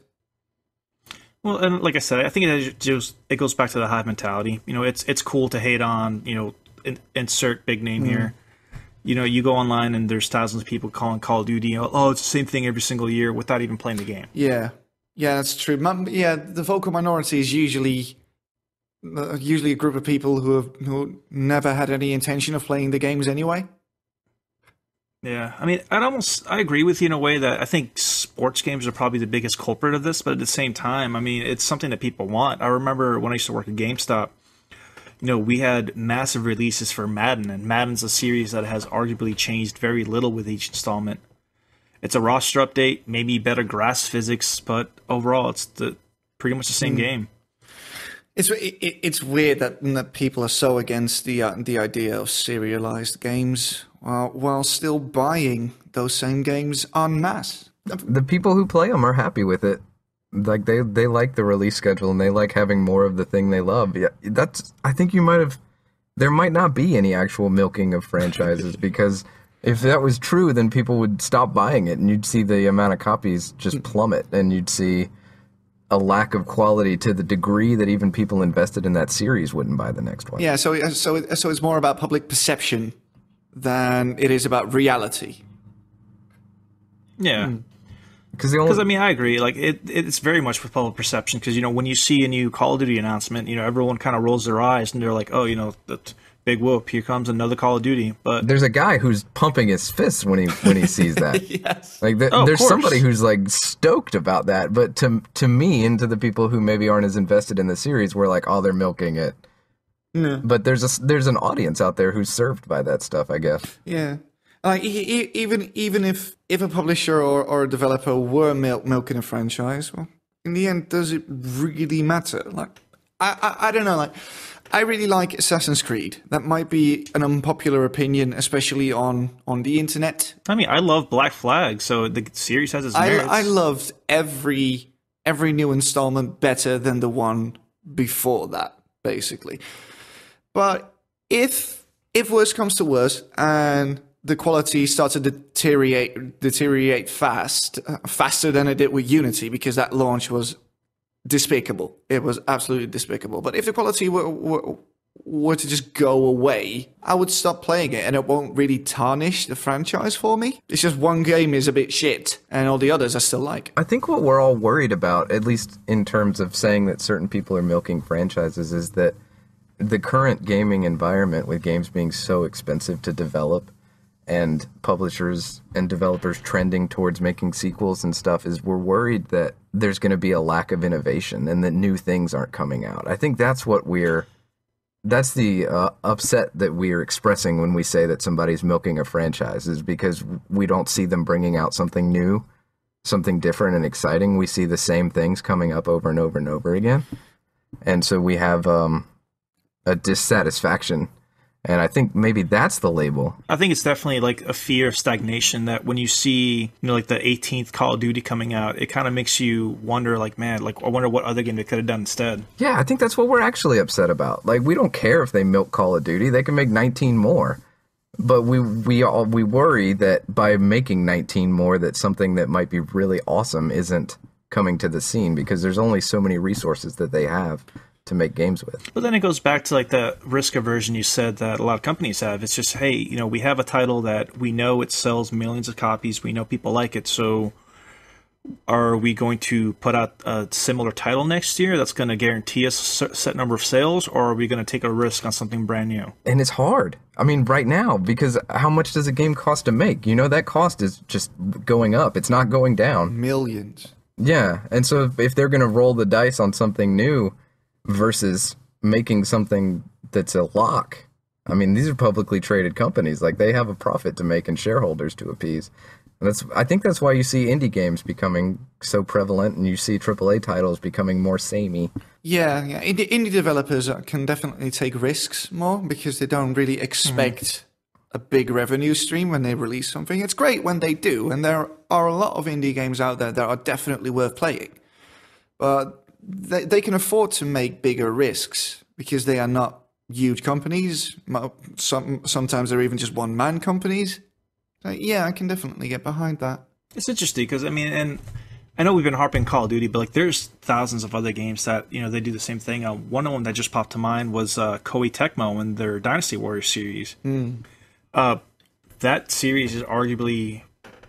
Well, and like I said, I think it goes back to the hive mentality. It's cool to hate on, insert big name here. You go online and there's thousands of people calling Call of Duty, oh, it's the same thing every single year without even playing the game. Yeah, that's true. The vocal minority is usually a group of people who never had any intention of playing the games anyway. Yeah, I mean, I agree with you in a way that I think sports games are probably the biggest culprit of this, but at the same time, I mean, it's something that people want. I remember when I used to work at GameStop, we had massive releases for Madden, and Madden's a series that has arguably changed very little with each installment. It's a roster update, maybe better grass physics, but overall, it's pretty much the same game. It's weird that people are so against the idea of serialized games while still buying those same games en masse. The people who play them are happy with it. Like they like the release schedule and they like having more of the thing they love. Yeah, I think there might not be any actual milking of franchises because if that was true, then people would stop buying it and you'd see the amount of copies just plummet and you'd see a lack of quality to the degree that even people invested in that series wouldn't buy the next one. Yeah, so it's more about public perception than it is about reality. Yeah. Because I mean, I agree. Like it's very much with public perception. Because when you see a new Call of Duty announcement, everyone kind of rolls their eyes and they're like, "Oh, that big whoop! Here comes another Call of Duty." But there's a guy who's pumping his fists when he sees that. Yes. Like there's somebody who's like stoked about that. But to me and to the people who maybe aren't as invested in the series, we're like, "Oh, they're milking it." No. But there's an audience out there who's served by that stuff, I guess. Yeah. Like even if a publisher or a developer were milking a franchise, well, in the end, does it really matter? Like, I don't know. Like, I really like Assassin's Creed. That might be an unpopular opinion, especially on the internet. I mean, I love Black Flag, so the series has its merits. I loved every new installment better than the one before that, basically. But if worse comes to worse and the quality starts to deteriorate faster than it did with Unity, because that launch was despicable. It was absolutely despicable. But if the quality were to just go away, I would stop playing it, and it won't really tarnish the franchise for me. It's just one game is a bit shit, and all the others I still like. I think what we're all worried about, at least in terms of saying that certain people are milking franchises, is that the current gaming environment, with games being so expensive to develop, and publishers and developers trending towards making sequels and stuff, is we're worried that there's going to be a lack of innovation and that new things aren't coming out. I think that's the upset that we're expressing when we say that somebody's milking a franchise, is because we don't see them bringing out something new, something different and exciting. We see the same things coming up over and over and over again. And so we have a dissatisfaction. And I think maybe that's the label. I think it's definitely like a fear of stagnation, that when you see, like the 18th Call of Duty coming out, it kind of makes you wonder, like, man, like, I wonder what other game they could have done instead. Yeah, I think that's what we're actually upset about. Like, we don't care if they milk Call of Duty. They can make 19 more. But we worry that by making 19 more, that something that might be really awesome isn't coming to the scene, because there's only so many resources that they have to make games with. But then it goes back to like the risk aversion you said that a lot of companies have. It's just, hey, we have a title that we know it sells millions of copies. We know people like it. So are we going to put out a similar title next year that's going to guarantee us a set number of sales, or are we going to take a risk on something brand new? And it's hard. I mean, right now, because how much does a game cost to make? That cost is just going up. It's not going down. Millions. Yeah. And so if they're going to roll the dice on something new versus making something that's a lock. I mean, these are publicly traded companies. Like, they have a profit to make and shareholders to appease. I think that's why you see indie games becoming so prevalent, and you see AAA titles becoming more samey. Yeah. Indie developers can definitely take risks more because they don't really expect a big revenue stream when they release something. It's great when they do, and there are a lot of indie games out there that are definitely worth playing. But they can afford to make bigger risks because they are not huge companies. Sometimes they're even just one-man companies. So yeah, I can definitely get behind that. It's interesting because, I mean, and I know we've been harping Call of Duty, but like there's thousands of other games that, you know, they do the same thing. One of them that just popped to mind was Koei Tecmo and their Dynasty Warriors series. That series is arguably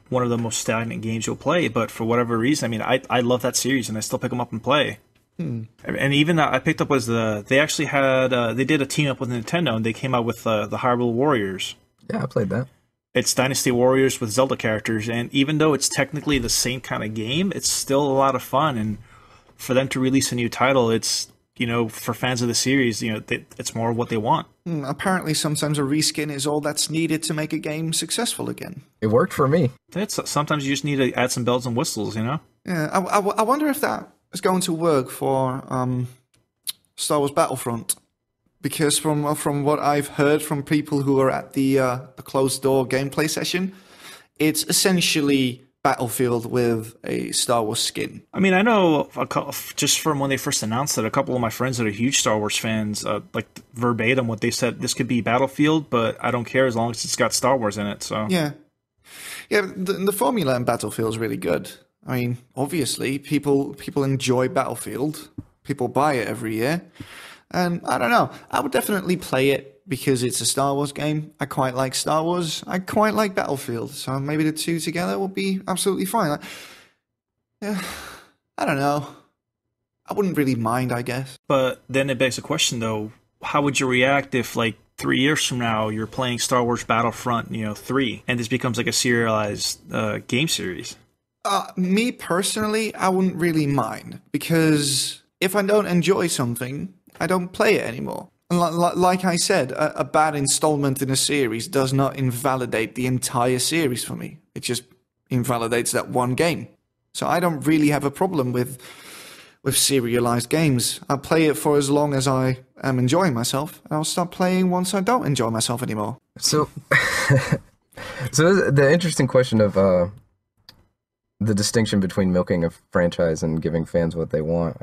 one of the most stagnant games you'll play, but for whatever reason, I mean, I love that series and I still pick them up and play. And even I picked up they actually had they did a team up with Nintendo and they came out with the Hyrule Warriors. Yeah, I played that. It's Dynasty Warriors with Zelda characters, and even though it's technically the same kind of game, it's still a lot of fun. And for them to release a new title, it's, you know, for fans of the series, you know, it's more what they want. Apparently, sometimes a reskin is all that's needed to make a game successful again. It worked for me. Sometimes you just need to add some bells and whistles, you know? Yeah, I wonder if that is going to work for Star Wars Battlefront. Because from what I've heard from people who are at the closed-door gameplay session, it's essentially Battlefield with a Star Wars skin. I mean, I know just from when they first announced it, a couple of my friends that are huge Star Wars fans, like verbatim what they said, this could be Battlefield, but I don't care as long as it's got Star Wars in it. So yeah, the formula in Battlefield is really good. I mean, obviously, people enjoy Battlefield. People buy it every year. And I don't know, I would definitely play it because it's a Star Wars game. I quite like Star Wars. I quite like Battlefield. So maybe the two together will be absolutely fine. Yeah, I don't know. I wouldn't really mind, I guess. But then it begs the question, though, how would you react if, like, 3 years from now, you're playing Star Wars Battlefront, 3, and this becomes like a serialized game series? Me personally, I wouldn't really mind because if I don't enjoy something, I don't play it anymore. And like I said, a bad installment in a series does not invalidate the entire series for me. It just invalidates that one game. So I don't really have a problem with serialized games. I'll play it for as long as I am enjoying myself, and I'll stop playing once I don't enjoy myself anymore. So, the interesting question of the distinction between milking a franchise and giving fans what they want,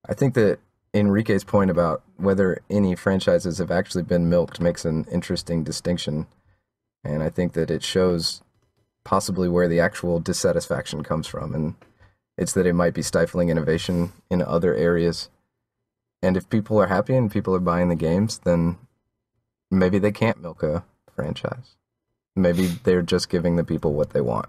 I think that Enrique's point about whether any franchises have actually been milked makes an interesting distinction. And I think that it shows possibly where the actual dissatisfaction comes from. And it's that it might be stifling innovation in other areas. And if people are happy and people are buying the games, then maybe they can't milk a franchise. Maybe they're just giving the people what they want.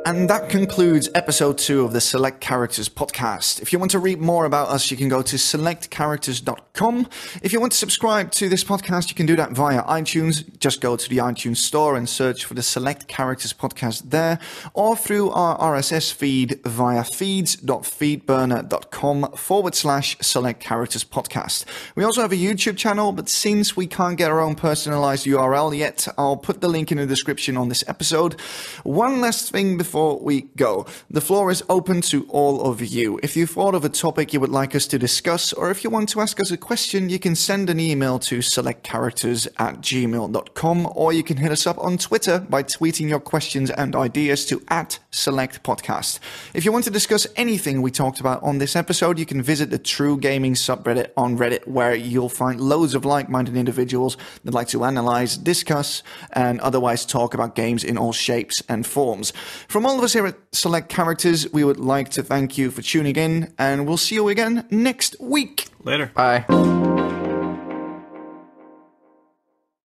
And that concludes episode 2 of the Select Characters podcast. If you want to read more about us, you can go to selectcharacters.com. If you want to subscribe to this podcast, you can do that via iTunes. Just go to the iTunes store and search for the Select Characters podcast there, or through our RSS feed via feeds.feedburner.com/Select Characters podcast. We also have a YouTube channel, but since we can't get our own personalized URL yet, I'll put the link in the description on this episode. One last thing before we go. The floor is open to all of you. If you've thought of a topic you would like us to discuss, or if you want to ask us a question, you can send an email to selectcharacters@gmail.com, or you can hit us up on Twitter by tweeting your questions and ideas to @SelectPodcast. If you want to discuss anything we talked about on this episode, you can visit the True Gaming subreddit on Reddit, where you'll find loads of like-minded individuals that like to analyze, discuss, and otherwise talk about games in all shapes and forms. From all of us here at Select Characters, we would like to thank you for tuning in, and we'll see you again next week. Later. Bye.